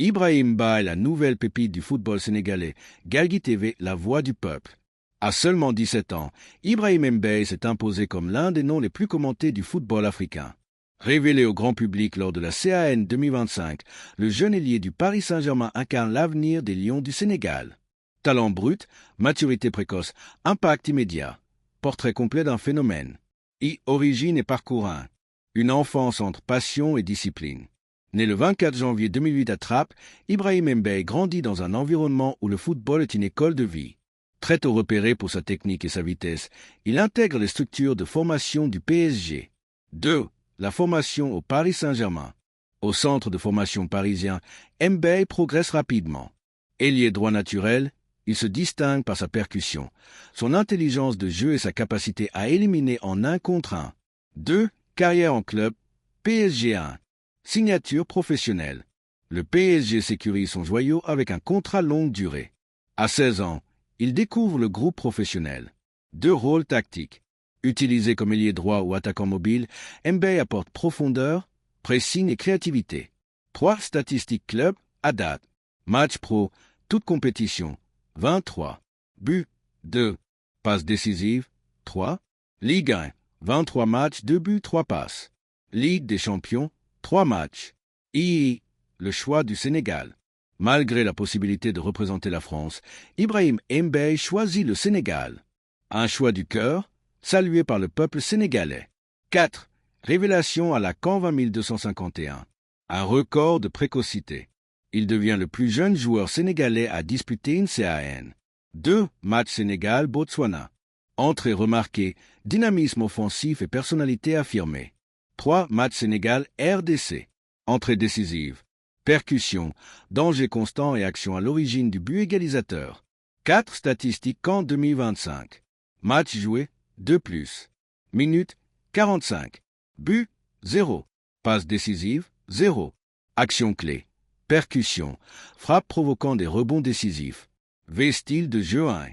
Ibrahim Ba est la nouvelle pépite du football sénégalais. Galgui TV, la voix du peuple. À seulement 17 ans, Ibrahim Mbaye s'est imposé comme l'un des noms les plus commentés du football africain. Révélé au grand public lors de la CAN 2025, le jeune ailier du Paris Saint-Germain incarne l'avenir des Lions du Sénégal. Talent brut, maturité précoce, impact immédiat. Portrait complet d'un phénomène. Origine et parcours 1. Une enfance entre passion et discipline. Né le 24 janvier 2008 à Trappes, Ibrahim Mbaye grandit dans un environnement où le football est une école de vie. Très tôt repéré pour sa technique et sa vitesse, il intègre les structures de formation du PSG. 2. La formation au Paris Saint-Germain. Au centre de formation parisien, Mbaye progresse rapidement. Ailier droit naturel, il se distingue par sa percussion, son intelligence de jeu et sa capacité à éliminer en 1 contre 1. 2. Carrière en club, PSG 1. Signature professionnelle. Le PSG sécurise son joyau avec un contrat longue durée. À 16 ans, il découvre le groupe professionnel. 2 rôles tactiques. Utilisé comme ailier droit ou attaquant mobile, Mbaye apporte profondeur, pressing et créativité. 3 statistiques club à date. Match pro, toute compétition, 23. Buts, 2. Passes décisives, 3. Ligue 1, 23 matchs, 2 buts, 3 passes. Ligue des champions, 3 matchs. Le choix du Sénégal. Malgré la possibilité de représenter la France, Ibrahim Mbaye choisit le Sénégal. Un choix du cœur, salué par le peuple sénégalais. 4. Révélation à la CAN 20251. Un record de précocité. Il devient le plus jeune joueur sénégalais à disputer une CAN. 2. Match Sénégal-Botswana. Entrée remarquée, dynamisme offensif et personnalité affirmée. 3. Match Sénégal-RDC. Entrée décisive. Percussion, danger constant et action à l'origine du but égalisateur. 4 statistiques CAN 2025. Match joué, 2+. Minutes, 45. But, 0. Passe décisive, 0. Action clé. Percussion, frappe provoquant des rebonds décisifs. Style de jeu 1.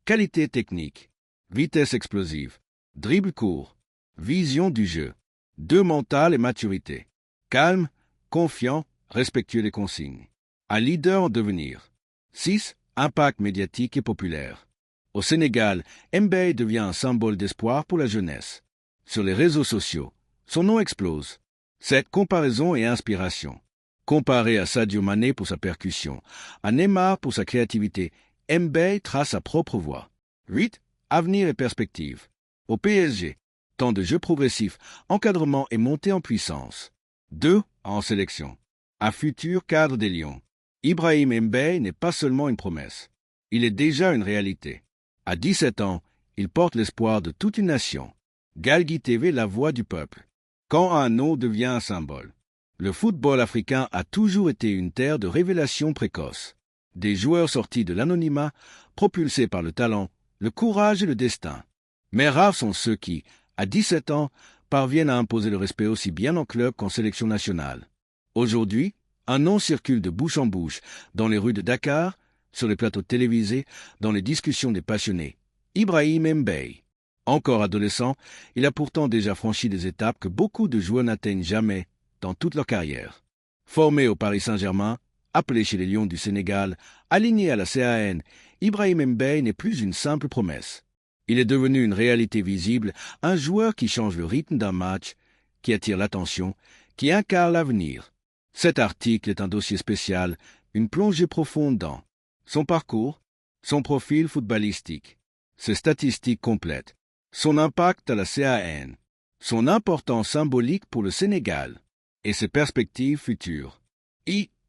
Qualité technique. Vitesse explosive. Dribble court. Vision du jeu. 2 mental et maturité. Calme, confiant, respectueux des consignes. Un leader en devenir. 6. Impact médiatique et populaire. Au Sénégal, Mbaye devient un symbole d'espoir pour la jeunesse. Sur les réseaux sociaux, son nom explose. 7. Comparaison et inspiration. Comparé à Sadio Mané pour sa percussion, à Neymar pour sa créativité, Mbaye trace sa propre voie. 8. Avenir et perspective. Au PSG, temps de jeu progressif, encadrement et montée en puissance. 2. En sélection. Un futur cadre des Lions. Ibrahim Mbaye n'est pas seulement une promesse. Il est déjà une réalité. À 17 ans, il porte l'espoir de toute une nation. Galgui TV, la voix du peuple. Quand un nom devient un symbole. Le football africain a toujours été une terre de révélations précoces. Des joueurs sortis de l'anonymat, propulsés par le talent, le courage et le destin. Mais rares sont ceux qui, à 17 ans, parviennent à imposer le respect aussi bien en club qu'en sélection nationale. Aujourd'hui, un nom circule de bouche en bouche, dans les rues de Dakar, sur les plateaux télévisés, dans les discussions des passionnés. Ibrahim Mbaye. Encore adolescent, il a pourtant déjà franchi des étapes que beaucoup de joueurs n'atteignent jamais dans toute leur carrière. Formé au Paris Saint-Germain, appelé chez les Lions du Sénégal, aligné à la CAN, Ibrahim Mbaye n'est plus une simple promesse. Il est devenu une réalité visible, un joueur qui change le rythme d'un match, qui attire l'attention, qui incarne l'avenir. Cet article est un dossier spécial, une plongée profonde dans son parcours, son profil footballistique, ses statistiques complètes, son impact à la CAN, son importance symbolique pour le Sénégal et ses perspectives futures.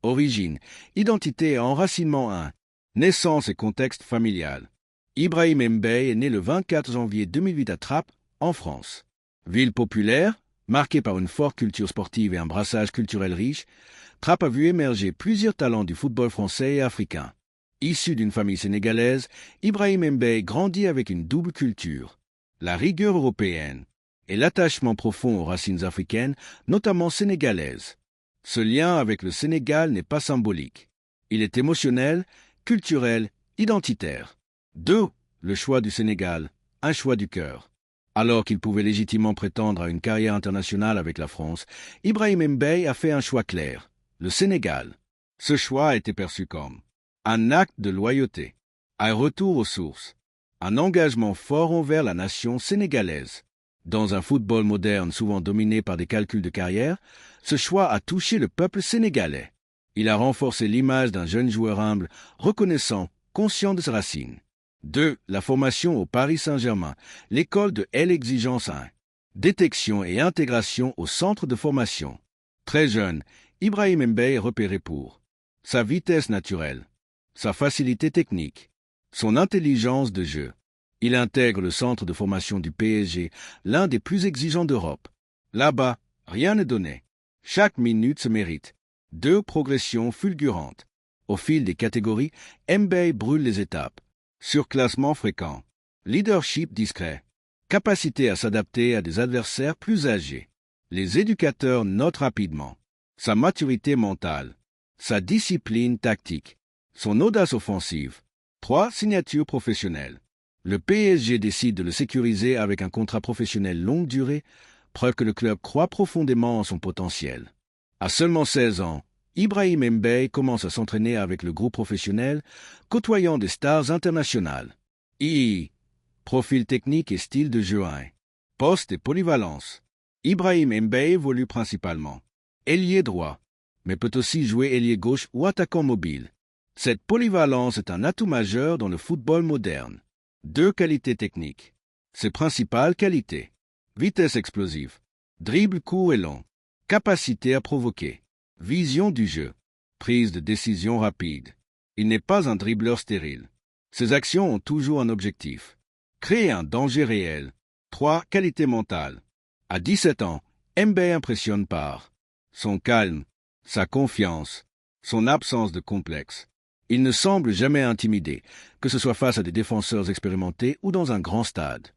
Origine, identité et enracinement 1, naissance et contexte familial. Ibrahim Mbaye est né le 24 janvier 2008 à Trappes, en France. Ville populaire, marquée par une forte culture sportive et un brassage culturel riche, Trappes a vu émerger plusieurs talents du football français et africain. Issu d'une famille sénégalaise, Ibrahim Mbaye grandit avec une double culture, la rigueur européenne et l'attachement profond aux racines africaines, notamment sénégalaises. Ce lien avec le Sénégal n'est pas symbolique. Il est émotionnel, culturel, identitaire. 2. Le choix du Sénégal, un choix du cœur. Alors qu'il pouvait légitimement prétendre à une carrière internationale avec la France, Ibrahim Mbaye a fait un choix clair, le Sénégal. Ce choix a été perçu comme un acte de loyauté, un retour aux sources, un engagement fort envers la nation sénégalaise. Dans un football moderne souvent dominé par des calculs de carrière, ce choix a touché le peuple sénégalais. Il a renforcé l'image d'un jeune joueur humble, reconnaissant, conscient de ses racines. 2. La formation au Paris Saint-Germain, l'école de l'exigence 1. Détection et intégration au centre de formation. Très jeune, Ibrahim Mbaye est repéré pour sa vitesse naturelle, sa facilité technique, son intelligence de jeu. Il intègre le centre de formation du PSG, l'un des plus exigeants d'Europe. Là-bas, rien n'est donné. Chaque minute se mérite. 2 progressions fulgurantes. Au fil des catégories, Mbaye brûle les étapes. Surclassement fréquent. Leadership discret. Capacité à s'adapter à des adversaires plus âgés. Les éducateurs notent rapidement sa maturité mentale, sa discipline tactique, son audace offensive. 3. Signature professionnelle. Le PSG décide de le sécuriser avec un contrat professionnel longue durée, preuve que le club croit profondément en son potentiel. À seulement 16 ans, Ibrahim Mbaye commence à s'entraîner avec le groupe professionnel, côtoyant des stars internationales. Profil technique et style de jeu 1. Poste et polyvalence. Ibrahim Mbaye évolue principalement ailier droit, mais peut aussi jouer ailier gauche ou attaquant mobile. Cette polyvalence est un atout majeur dans le football moderne. 2 qualités techniques. Ses principales qualités. Vitesse explosive. Dribble court et long. Capacité à provoquer. Vision du jeu. Prise de décision rapide. Il n'est pas un dribbleur stérile. Ses actions ont toujours un objectif. Créer un danger réel. 3. Qualité mentale. À 17 ans, Mbaye impressionne par son calme, sa confiance, son absence de complexe. Il ne semble jamais intimidé, que ce soit face à des défenseurs expérimentés ou dans un grand stade.